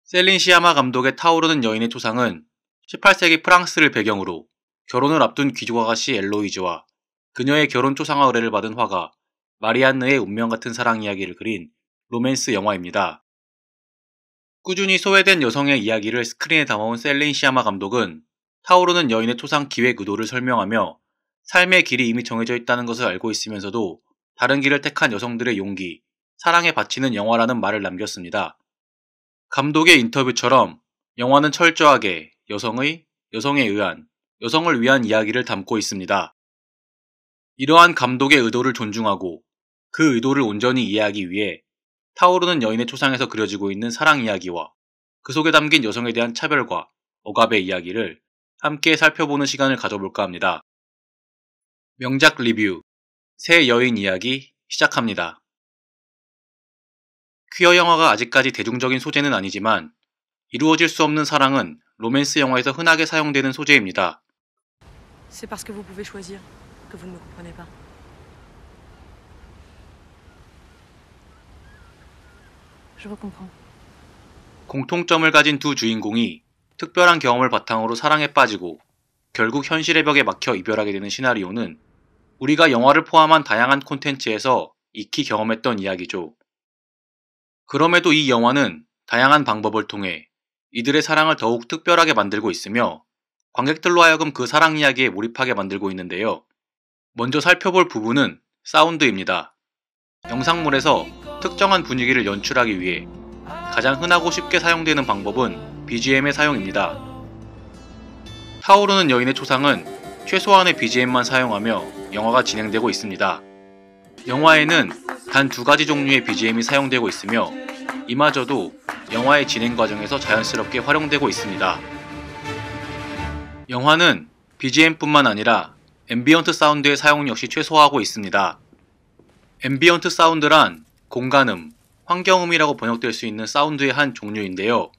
셀린 시아마 감독의 타오르는 여인의 초상은 18세기 프랑스를 배경으로 결혼을 앞둔 귀족 아가씨 엘로이즈와 그녀의 결혼 초상화 의뢰를 받은 화가 마리안느의 운명 같은 사랑 이야기를 그린 로맨스 영화입니다. 꾸준히 소외된 여성의 이야기를 스크린에 담아온 셀린 시아마 감독은 타오르는 여인의 초상 기획 의도를 설명하며 삶의 길이 이미 정해져 있다는 것을 알고 있으면서도 다른 길을 택한 여성들의 용기, 사랑에 바치는 영화라는 말을 남겼습니다. 감독의 인터뷰처럼 영화는 철저하게 여성에 의한, 여성을 위한 이야기를 담고 있습니다. 이러한 감독의 의도를 존중하고 그 의도를 온전히 이해하기 위해 타오르는 여인의 초상에서 그려지고 있는 사랑 이야기와 그 속에 담긴 여성에 대한 차별과 억압의 이야기를 함께 살펴보는 시간을 가져볼까 합니다. 명작 리뷰, 새 여인 이야기 시작합니다. 퀴어 영화가 아직까지 대중적인 소재는 아니지만 이루어질 수 없는 사랑은 로맨스 영화에서 흔하게 사용되는 소재입니다. C'est parce que vous pouvez choisir que vous ne me comprenez pas. Je vous comprends. 공통점을 가진 두 주인공이 특별한 경험을 바탕으로 사랑에 빠지고 결국 현실의 벽에 막혀 이별하게 되는 시나리오는 우리가 영화를 포함한 다양한 콘텐츠에서 익히 경험했던 이야기죠. 그럼에도 이 영화는 다양한 방법을 통해 이들의 사랑을 더욱 특별하게 만들고 있으며 관객들로 하여금 그 사랑 이야기에 몰입하게 만들고 있는데요. 먼저 살펴볼 부분은 사운드입니다. 영상물에서 특정한 분위기를 연출하기 위해 가장 흔하고 쉽게 사용되는 방법은 BGM의 사용입니다. 타오르는 여인의 초상은 최소한의 BGM만 사용하며 영화가 진행되고 있습니다. 영화에는 단 2가지 종류의 BGM이 사용되고 있으며 이마저도 영화의 진행 과정에서 자연스럽게 활용되고 있습니다. 영화는 BGM뿐만 아니라 앰비언트 사운드의 사용 역시 최소화하고 있습니다. 앰비언트 사운드란 공간음, 환경음이라고 번역될 수 있는 사운드의 한 종류인데요.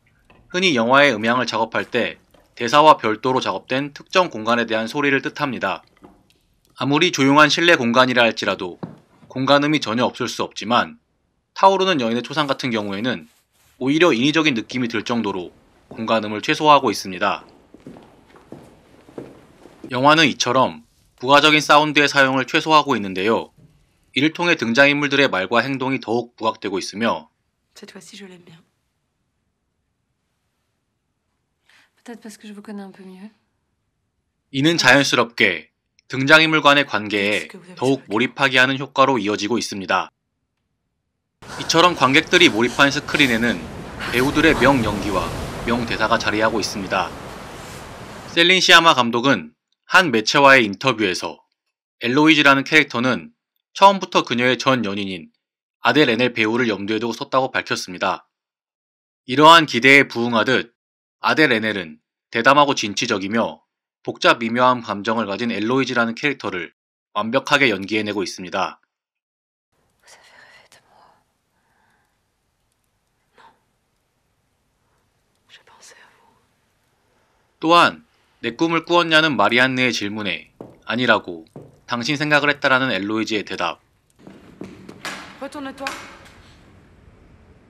흔히 영화의 음향을 작업할 때 대사와 별도로 작업된 특정 공간에 대한 소리를 뜻합니다. 아무리 조용한 실내 공간이라 할지라도 공간음이 전혀 없을 수 없지만 타오르는 여인의 초상 같은 경우에는 오히려 인위적인 느낌이 들 정도로 공간음을 최소화하고 있습니다. 영화는 이처럼 부가적인 사운드의 사용을 최소화하고 있는데요. 이를 통해 등장인물들의 말과 행동이 더욱 부각되고 있으며 Cette fois-ci, je l'aime bien. Peut-être parce que je vous connais un peu mieux. 이는 자연스럽게 등장인물 간의 관계에 더욱 몰입하게 하는 효과로 이어지고 있습니다. 이처럼 관객들이 몰입한 스크린에는 배우들의 명연기와 명대사가 자리하고 있습니다. 셀린 시아마 감독은 한 매체와의 인터뷰에서 엘로이즈라는 캐릭터는 처음부터 그녀의 전 연인인 아델 에넬 배우를 염두에 두고 썼다고 밝혔습니다. 이러한 기대에 부응하듯 아델 에넬은 대담하고 진취적이며 복잡 미묘한 감정을 가진 엘로이즈라는 캐릭터를 완벽하게 연기해내고 있습니다. 또한 내 꿈을 꾸었냐는 마리안느의 질문에 아니라고 당신 생각을 했다라는 엘로이즈의 대답.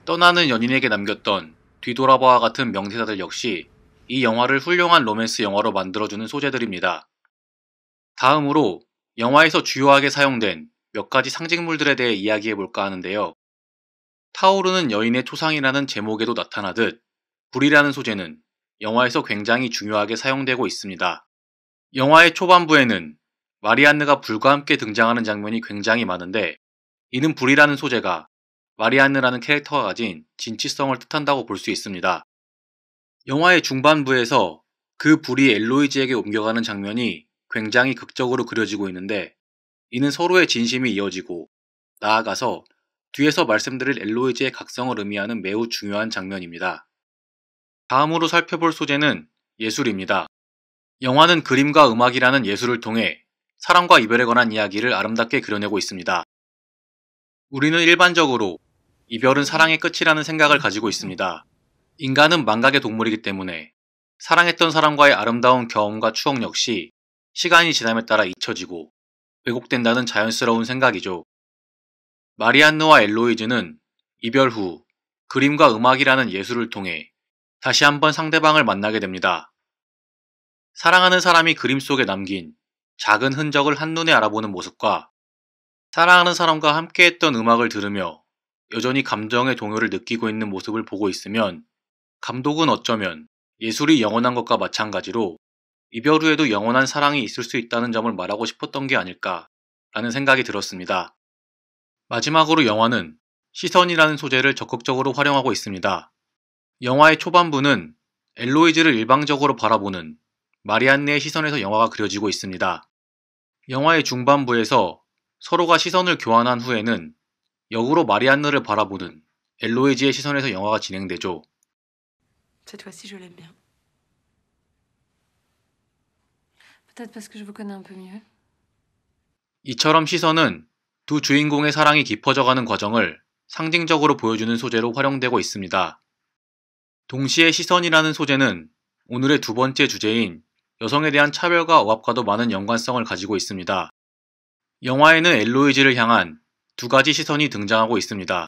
떠나는 연인에게 남겼던 뒤돌아봐와 같은 명대사들 역시 이 영화를 훌륭한 로맨스 영화로 만들어주는 소재들입니다. 다음으로 영화에서 주요하게 사용된 몇 가지 상징물들에 대해 이야기해볼까 하는데요. 타오르는 여인의 초상이라는 제목에도 나타나듯 불이라는 소재는 영화에서 굉장히 중요하게 사용되고 있습니다. 영화의 초반부에는 마리안느가 불과 함께 등장하는 장면이 굉장히 많은데 이는 불이라는 소재가 마리안느라는 캐릭터가 가진 진취성을 뜻한다고 볼 수 있습니다. 영화의 중반부에서 그 불이 엘로이즈에게 옮겨가는 장면이 굉장히 극적으로 그려지고 있는데 이는 서로의 진심이 이어지고 나아가서 뒤에서 말씀드릴 엘로이즈의 각성을 의미하는 매우 중요한 장면입니다. 다음으로 살펴볼 소재는 예술입니다. 영화는 그림과 음악이라는 예술을 통해 사랑과 이별에 관한 이야기를 아름답게 그려내고 있습니다. 우리는 일반적으로 이별은 사랑의 끝이라는 생각을 가지고 있습니다. 인간은 망각의 동물이기 때문에 사랑했던 사람과의 아름다운 경험과 추억 역시 시간이 지남에 따라 잊혀지고 왜곡된다는 자연스러운 생각이죠. 마리안느와 엘로이즈는 이별 후 그림과 음악이라는 예술을 통해 다시 한번 상대방을 만나게 됩니다. 사랑하는 사람이 그림 속에 남긴 작은 흔적을 한눈에 알아보는 모습과 사랑하는 사람과 함께했던 음악을 들으며 여전히 감정의 동요를 느끼고 있는 모습을 보고 있으면 감독은 어쩌면 예술이 영원한 것과 마찬가지로 이별 후에도 영원한 사랑이 있을 수 있다는 점을 말하고 싶었던 게 아닐까라는 생각이 들었습니다. 마지막으로 영화는 시선이라는 소재를 적극적으로 활용하고 있습니다. 영화의 초반부는 엘로이즈를 일방적으로 바라보는 마리안느의 시선에서 영화가 그려지고 있습니다. 영화의 중반부에서 서로가 시선을 교환한 후에는 역으로 마리안느를 바라보는 엘로이즈의 시선에서 영화가 진행되죠. Cette fois-ci, je l'aime bien. Peut-être parce que je vous connais un peu mieux. 이처럼 시선은 두 주인공의 사랑이 깊어져가는 과정을 상징적으로 보여주는 소재로 활용되고 있습니다. 동시에 시선이라는 소재는 오늘의 두 번째 주제인 여성에 대한 차별과 억압과도 많은 연관성을 가지고 있습니다. 영화에는 엘로이즈를 향한 두 가지 시선이 등장하고 있습니다.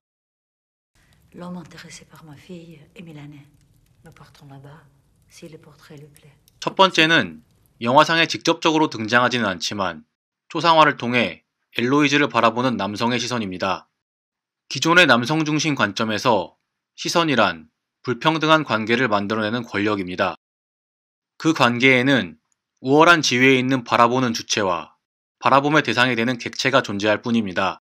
L'homme intéressé par ma fille est milanais. Nous partons là-bas si le portrait lui plaît. 첫 번째는 영화상에 직접적으로 등장하지는 않지만 초상화를 통해 엘로이즈를 바라보는 남성의 시선입니다. 기존의 남성 중심 관점에서 시선이란 불평등한 관계를 만들어내는 권력입니다. 그 관계에는 우월한 지위에 있는 바라보는 주체와 바라봄의 대상이 되는 객체가 존재할 뿐입니다.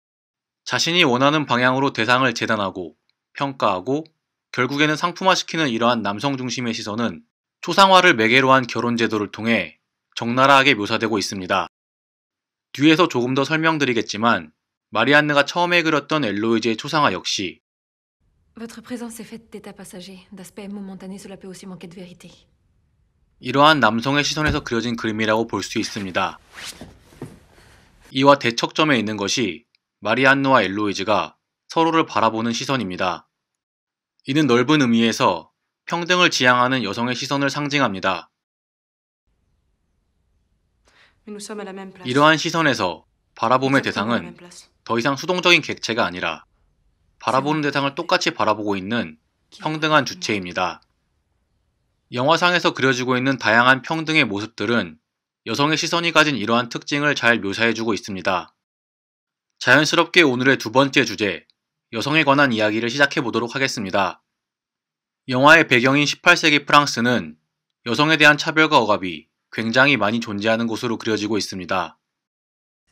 자신이 원하는 방향으로 대상을 재단하고 평가하고 결국에는 상품화시키는 이러한 남성 중심의 시선은 초상화를 매개로 한 결혼 제도를 통해 적나라하게 묘사되고 있습니다. 뒤에서 조금 더 설명드리겠지만 마리안느가 처음에 그렸던 엘로이즈의 초상화 역시 Votre présence est faite d'états passagers, d'aspects momentanés, cela peut aussi manquer de vérité. 이러한 남성의 시선에서 그려진 그림이라고 볼 수 있습니다. 이와 대척점에 있는 것이 마리안느와 엘로이즈가 서로를 바라보는 시선입니다. 이는 넓은 의미에서 평등을 지향하는 여성의 시선을 상징합니다. Mais nous sommes à la même place. 이러한 시선에서 바라봄의 Exactement à la 대상은 même place. 더 이상 수동적인 객체가 아니라 바라보는 대상을 똑같이 바라보고 있는 평등한 주체입니다. 영화상에서 그려지고 있는 다양한 평등의 모습들은 여성의 시선이 가진 이러한 특징을 잘 묘사해주고 있습니다. 자연스럽게 오늘의 두 번째 주제, 여성에 관한 이야기를 시작해보도록 하겠습니다. 영화의 배경인 18세기 프랑스는 여성에 대한 차별과 억압이 굉장히 많이 존재하는 곳으로 그려지고 있습니다.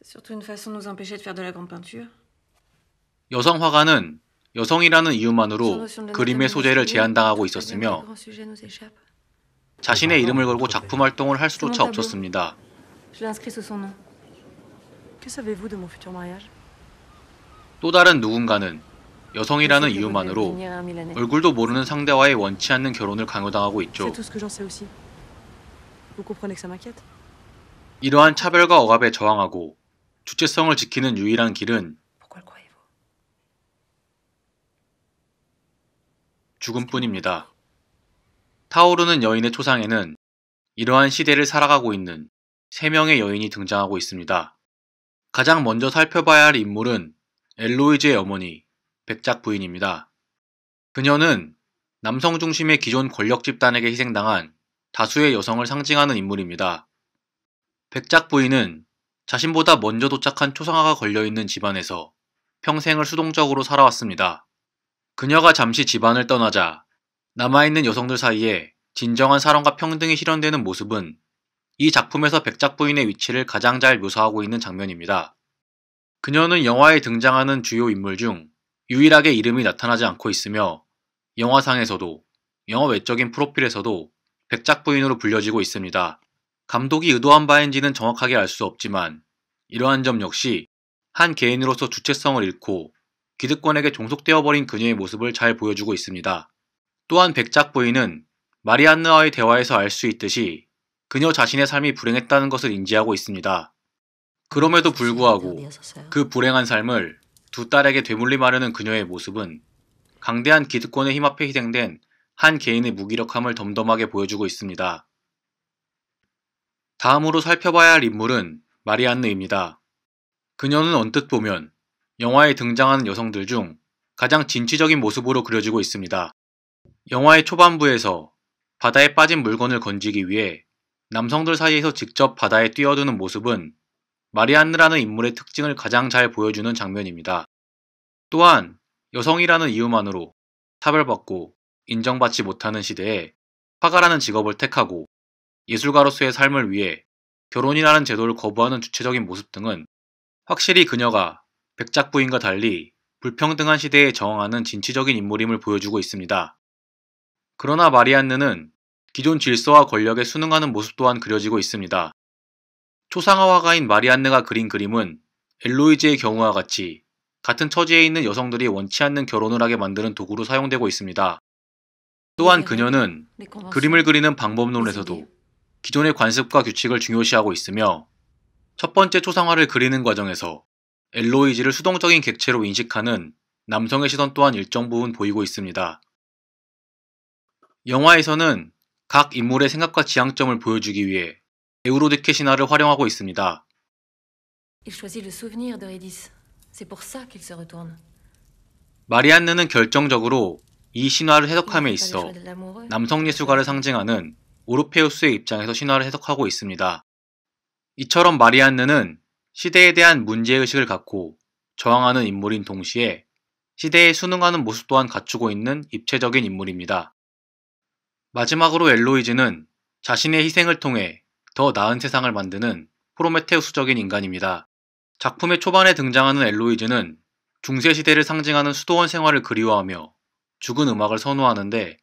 C'est surtout une façon de nous empêcher de faire de la grande peinture. 여성 화가는 여성이라는 이유만으로 그림의 소재를 제한당하고 있었으며 자신의 이름을 걸고 작품 활동을 할 수조차 없었습니다. Je l'ai inscrit sous son nom. Que savez-vous de mon futur mariage? 또 다른 누군가는 여성이라는 이유만으로 얼굴도 모르는 상대와의 원치 않는 결혼을 강요당하고 있죠. C'est tout ce que j'en sais aussi. Vous comprenez que ça m'inquiète? 이러한 차별과 억압에 저항하고 주체성을 지키는 유일한 길은 Pourquoi le croyez-vous? 죽음뿐입니다. 타오르는 여인의 초상에는 이러한 시대를 살아가고 있는 3명의 여인이 등장하고 있습니다. 가장 먼저 살펴봐야 할 인물은 엘로이즈의 어머니, 백작 부인입니다. 그녀는 남성 중심의 기존 권력 집단에게 희생당한 다수의 여성을 상징하는 인물입니다. 백작 부인은 자신보다 먼저 도착한 초상화가 걸려있는 집안에서 평생을 수동적으로 살아왔습니다. 그녀가 잠시 집안을 떠나자 남아있는 여성들 사이에 진정한 사랑과 평등이 실현되는 모습은 이 작품에서 백작 부인의 위치를 가장 잘 묘사하고 있는 장면입니다. 그녀는 영화에 등장하는 주요 인물 중 유일하게 이름이 나타나지 않고 있으며 영화상에서도 영화 외적인 프로필에서도 백작 부인으로 불려지고 있습니다. 감독이 의도한 바인지는 정확하게 알 수 없지만 이러한 점 역시 한 개인으로서 주체성을 잃고 기득권에게 종속되어버린 그녀의 모습을 잘 보여주고 있습니다. 또한 백작 부인은 마리안느와의 대화에서 알 수 있듯이 그녀 자신의 삶이 불행했다는 것을 인지하고 있습니다. 그럼에도 불구하고 그 불행한 삶을 두 딸에게 되물림하려는 그녀의 모습은 강대한 기득권의 힘 앞에 희생된 한 개인의 무기력함을 덤덤하게 보여주고 있습니다. 다음으로 살펴봐야 할 인물은 마리안느입니다. 그녀는 언뜻 보면 영화에 등장하는 여성들 중 가장 진취적인 모습으로 그려지고 있습니다. 영화의 초반부에서 바다에 빠진 물건을 건지기 위해 남성들 사이에서 직접 바다에 뛰어드는 모습은 마리안느라는 인물의 특징을 가장 잘 보여주는 장면입니다. 또한 여성이라는 이유만으로 차별받고 인정받지 못하는 시대에 화가라는 직업을 택하고 예술가로서의 삶을 위해 결혼이라는 제도를 거부하는 주체적인 모습 등은 확실히 그녀가 백작 부인과 달리 불평등한 시대에 저항하는 진취적인 인물임을 보여주고 있습니다. 그러나 마리안느는 기존 질서와 권력에 순응하는 모습 또한 그려지고 있습니다. 초상화 화가인 마리안느가 그린 그림은 엘로이즈의 경우와 같이 같은 처지에 있는 여성들이 원치 않는 결혼을 하게 만드는 도구로 사용되고 있습니다. 또한 그녀는 그림을 그리는 방법론에서도 기존의 관습과 규칙을 중요시하고 있으며 첫 번째 초상화를 그리는 과정에서 엘로이즈를 수동적인 객체로 인식하는 남성의 시선 또한 일정 부분 보이고 있습니다. 영화에서는 각 인물의 생각과 지향점을 보여주기 위해 에우로디케 신화를 활용하고 있습니다. Il choisit le souvenir de Redis. C'est pour ça qu'il se retourne. 마리안느는 결정적으로 이 신화를 해석함에 있어 남성 예술가를 상징하는 오르페우스의 입장에서 신화를 해석하고 있습니다. 이처럼 마리안느는 시대에 대한 문제의식을 갖고 저항하는 인물인 동시에 시대에 순응하는 모습 또한 갖추고 있는 입체적인 인물입니다. 마지막으로 엘로이즈는 자신의 희생을 통해 더 나은 세상을 만드는 프로메테우스적인 인간입니다. 작품의 초반에 등장하는 엘로이즈는 중세시대를 상징하는 수도원 생활을 그리워하며 죽은 음악을 선호하는데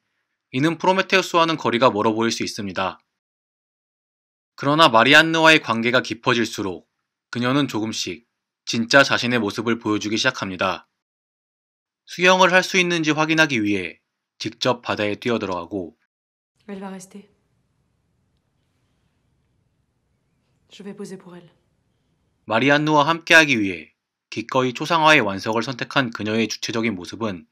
이는 프로메테우스와는 거리가 멀어 보일 수 있습니다. 그러나 마리안느와의 관계가 깊어질수록 그녀는 조금씩 진짜 자신의 모습을 보여주기 시작합니다. 수영을 할 수 있는지 확인하기 위해 직접 바다에 뛰어들어가고 Elle va rester. Je vais poser pour elle. 마리안느와 함께하기 위해 기꺼이 초상화의 완성을 선택한 그녀의 주체적인 모습은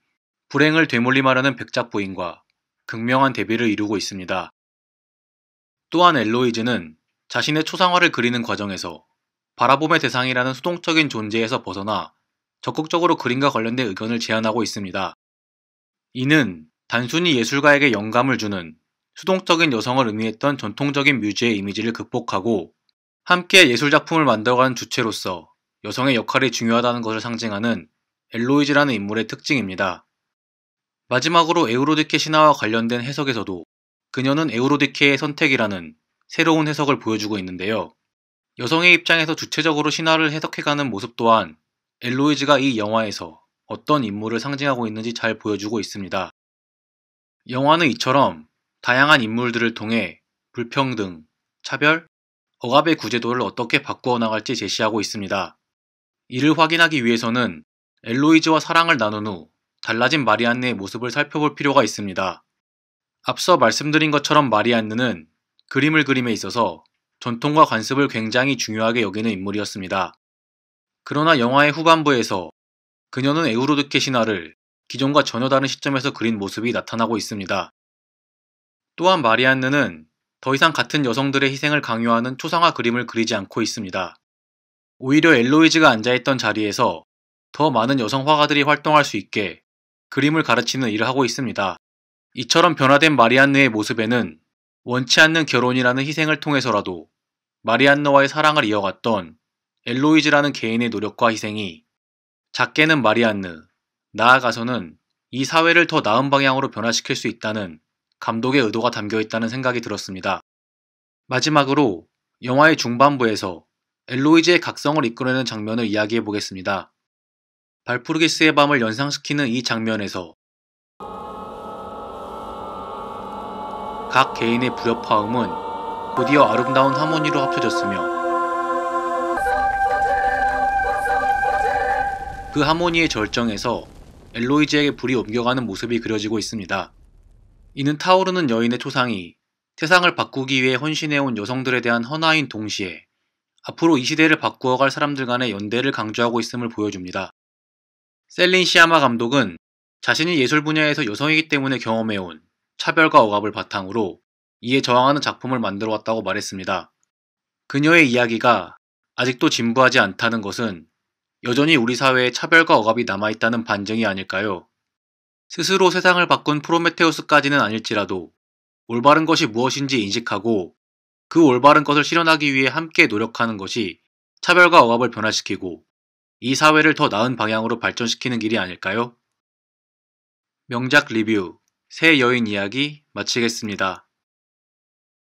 불행을 되물림하려는 백작 부인과 극명한 대비를 이루고 있습니다. 또한 엘로이즈는 자신의 초상화를 그리는 과정에서 바라봄의 대상이라는 수동적인 존재에서 벗어나 적극적으로 그림과 관련된 의견을 제안하고 있습니다. 이는 단순히 예술가에게 영감을 주는 수동적인 여성을 의미했던 전통적인 뮤즈의 이미지를 극복하고 함께 예술작품을 만들어가는 주체로서 여성의 역할이 중요하다는 것을 상징하는 엘로이즈라는 인물의 특징입니다. 마지막으로 에우로디케 신화와 관련된 해석에서도 그녀는 에우로디케의 선택이라는 새로운 해석을 보여주고 있는데요. 여성의 입장에서 주체적으로 신화를 해석해가는 모습 또한 엘로이즈가 이 영화에서 어떤 인물을 상징하고 있는지 잘 보여주고 있습니다. 영화는 이처럼 다양한 인물들을 통해 불평등, 차별, 억압의 구제도를 어떻게 바꾸어 나갈지 제시하고 있습니다. 이를 확인하기 위해서는 엘로이즈와 사랑을 나눈 후 달라진 마리안느의 모습을 살펴볼 필요가 있습니다. 앞서 말씀드린 것처럼 마리안느는 그림을 그림에 있어서 전통과 관습을 굉장히 중요하게 여기는 인물이었습니다. 그러나 영화의 후반부에서 그녀는 에우로디케 신화를 기존과 전혀 다른 시점에서 그린 모습이 나타나고 있습니다. 또한 마리안느는 더 이상 같은 여성들의 희생을 강요하는 초상화 그림을 그리지 않고 있습니다. 오히려 엘로이즈가 앉아있던 자리에서 더 많은 여성 화가들이 활동할 수 있게 그림을 가르치는 일을 하고 있습니다. 이처럼 변화된 마리안느의 모습에는 원치 않는 결혼이라는 희생을 통해서라도 마리안느와의 사랑을 이어갔던 엘로이즈라는 개인의 노력과 희생이 작게는 마리안느, 나아가서는 이 사회를 더 나은 방향으로 변화시킬 수 있다는 감독의 의도가 담겨 있다는 생각이 들었습니다. 마지막으로 영화의 중반부에서 엘로이즈의 각성을 이끌어내는 장면을 이야기해 보겠습니다. 발푸르기스의 밤을 연상시키는 이 장면에서 각 개인의 불협화음은 드디어 아름다운 하모니로 합쳐졌으며 그 하모니의 절정에서 엘로이즈에게 불이 옮겨가는 모습이 그려지고 있습니다. 이는 타오르는 여인의 초상이 세상을 바꾸기 위해 헌신해온 여성들에 대한 헌화인 동시에 앞으로 이 시대를 바꾸어갈 사람들 간의 연대를 강조하고 있음을 보여줍니다. 셀린 시아마 감독은 자신이 예술 분야에서 여성이기 때문에 경험해온 차별과 억압을 바탕으로 이에 저항하는 작품을 만들어 왔다고 말했습니다. 그녀의 이야기가 아직도 진부하지 않다는 것은 여전히 우리 사회에 차별과 억압이 남아있다는 반증이 아닐까요? 스스로 세상을 바꾼 프로메테우스까지는 아닐지라도 올바른 것이 무엇인지 인식하고 그 올바른 것을 실현하기 위해 함께 노력하는 것이 차별과 억압을 변화시키고 이 사회를 더 나은 방향으로 발전시키는 길이 아닐까요? 명작 리뷰 새 여인 이야기 마치겠습니다.